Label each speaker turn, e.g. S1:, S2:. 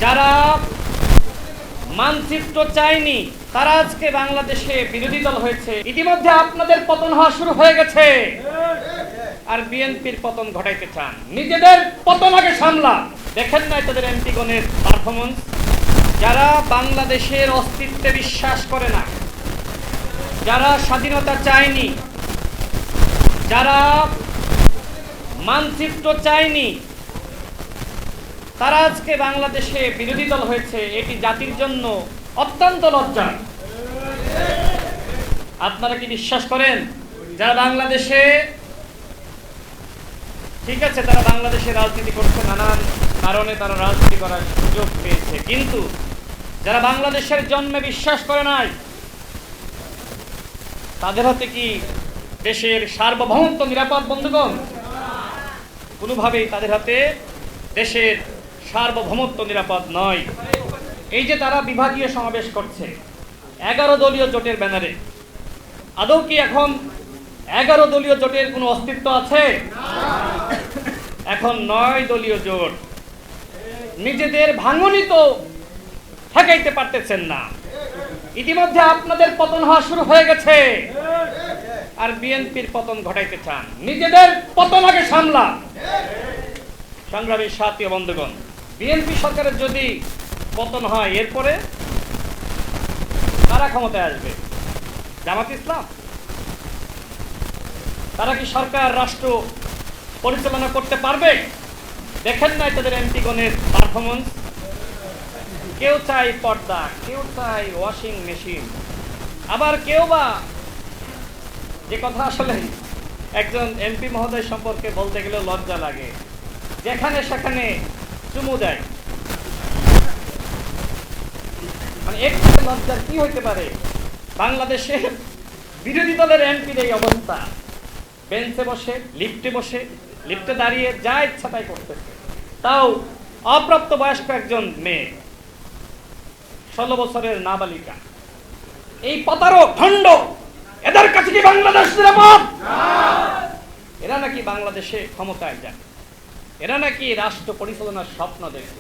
S1: যারা মানচিত্র চায়নি তারা আজকে বাংলাদেশে বিরোধী দল হয়েছে। ইতিমধ্যে আপনাদের পতন হওয়া শুরু হয়ে গেছে, আর বিএনপির পতন ঘটাইতে চান। নিজেদের পতন আগে সামলা। দেখেন না তাদের এমপিগণের পারফরমেন্স। যারা বাংলাদেশের অস্তিত্বে বিশ্বাস করে না, যারা স্বাধীনতা চায়নি, যারা মানচিত্র চায়নি, তারা আজকে বাংলাদেশে বিরোধী দল হয়েছে। এটি জাতির জন্য অত্যন্ত লজ্জা। আপনারা কি বিশ্বাস করেন যারা বাংলাদেশে, ঠিক আছে তারা বাংলাদেশে রাজনীতি করছে, নানান কারণে তারা রাজনীতি করার সুযোগ পেয়েছে, কিন্তু যারা বাংলাদেশের জন্মে বিশ্বাস করে নাই, তাদের হাতে কি দেশের সার্বভৌমত্ব নিরাপদ? বন্ধুগণ, কোনোভাবেই তাদের হাতে দেশের সার্বভৌমত্ব নিরাপদ নয়। এই যে তারা বিভাগীয় সমাবেশ করছে 11 দলীয় জোটের ব্যানারে, আদৌ কি এখন 11 দলীয় জোটের কোনো অস্তিত্ব আছে? এখন 9 দলীয় জোট। নিজেদের ভাঙনই তো ঠেকাইতে পারতেছেন না। ইতিমধ্যে আপনাদের পতন হওয়া শুরু হয়ে গেছে, আর বিএনপির পতন ঘটাইতে চান। নিজেদের পতন আগে সামলা। সংগ্রামী সাথী ও বন্ধুগণ, বিএনপি সরকারের যদি পতন হয়, এরপরে কারা ক্ষমতায় আসবে? জামাত ইসলাম? তারা কি সরকার রাষ্ট্র পরিচালনা করতে পারবে? দেখেন না তাদের এমপিগণের পারফরমেন্স। কেউ চাই পর্দা, কেউ চাই ওয়াশিং মেশিন, আবার কেউ বা, যে কথা আসলে একজন এমপি মহোদয় সম্পর্কে বলতে গেলে লজ্জা লাগে, যেখানে সেখানে চুমু দেয়। মানে একটু লজ্জার কি হইতে পারে? বাংলাদেশের বিরোধী দলের এমপির এই অবস্থা। বেঞ্চে বসে, লিফটে বসে, লিফটে দাঁড়িয়ে যা ইচ্ছা তাই করতেছে, তাও অপ্রাপ্ত বয়স্ক একজন মেয়ে, 16 বছরের নাবালিকা। এই প্রতারক ভণ্ড, এদের কাছে কি বাংলাদেশ নিরাপদ? এরা নাকি বাংলাদেশে ক্ষমতায় যায়, এরা নাকি রাষ্ট্র পরিচালনার স্বপ্ন দেখে।